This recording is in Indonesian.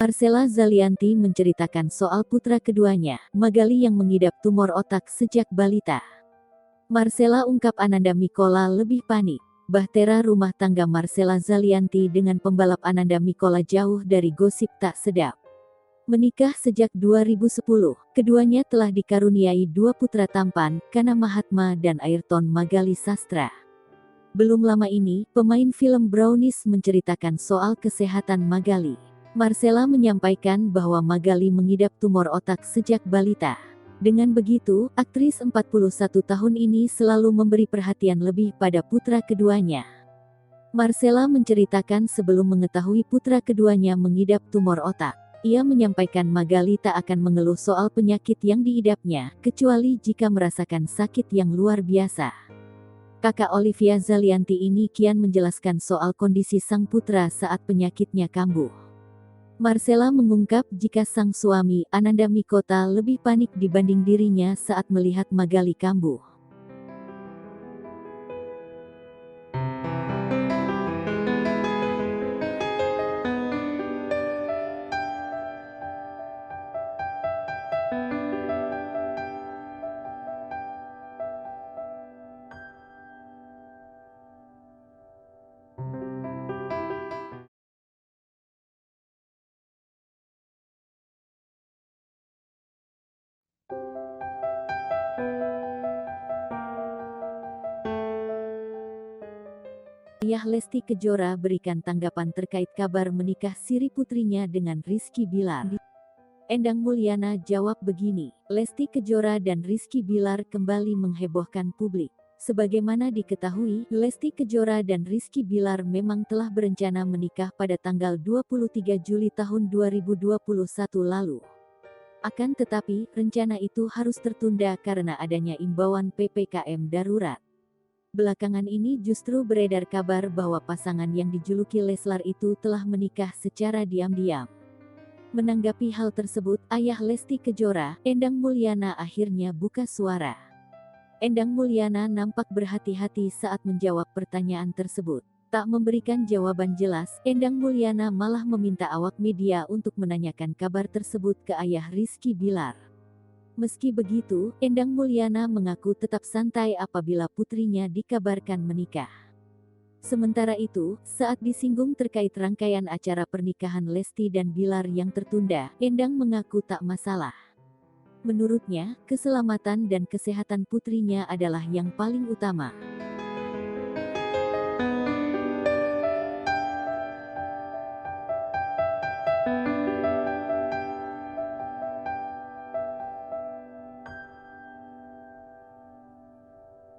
Marcella Zalianty menceritakan soal putra keduanya, Magali yang mengidap tumor otak sejak balita. Marcella ungkap Ananda Mikola lebih panik. Bahtera rumah tangga Marcella Zalianty dengan pembalap Ananda Mikola jauh dari gosip tak sedap. Menikah sejak 2010, keduanya telah dikaruniai dua putra tampan, Kana Mahatma dan Ayrton Magali Sastra. Belum lama ini, pemain film Brownies menceritakan soal kesehatan Magali. Marcella menyampaikan bahwa Magali mengidap tumor otak sejak balita. Dengan begitu, aktris 41 tahun ini selalu memberi perhatian lebih pada putra keduanya. Marcella menceritakan sebelum mengetahui putra keduanya mengidap tumor otak. Ia menyampaikan Magali tak akan mengeluh soal penyakit yang diidapnya, kecuali jika merasakan sakit yang luar biasa. Kakak Olivia Zalianty ini kian menjelaskan soal kondisi sang putra saat penyakitnya kambuh. Marcella mengungkap jika sang suami, Ananda Mikota, lebih panik dibanding dirinya saat melihat Magali kambuh. Ayah Lesti Kejora berikan tanggapan terkait kabar menikah siri putrinya dengan Rizky Bilar. Endang Mulyana jawab begini, Lesti Kejora dan Rizky Bilar kembali menghebohkan publik. Sebagaimana diketahui, Lesti Kejora dan Rizky Bilar memang telah berencana menikah pada tanggal 23 Juli tahun 2021 lalu. Akan tetapi, rencana itu harus tertunda karena adanya imbauan PPKM darurat. Belakangan ini justru beredar kabar bahwa pasangan yang dijuluki Leslar itu telah menikah secara diam-diam. Menanggapi hal tersebut, ayah Lesti Kejora, Endang Mulyana akhirnya buka suara. Endang Mulyana nampak berhati-hati saat menjawab pertanyaan tersebut. Tak memberikan jawaban jelas, Endang Mulyana malah meminta awak media untuk menanyakan kabar tersebut ke ayah Rizky Bilar. Meski begitu, Endang Mulyana mengaku tetap santai apabila putrinya dikabarkan menikah. Sementara itu, saat disinggung terkait rangkaian acara pernikahan Lesti dan Bilar yang tertunda, Endang mengaku tak masalah. Menurutnya, keselamatan dan kesehatan putrinya adalah yang paling utama.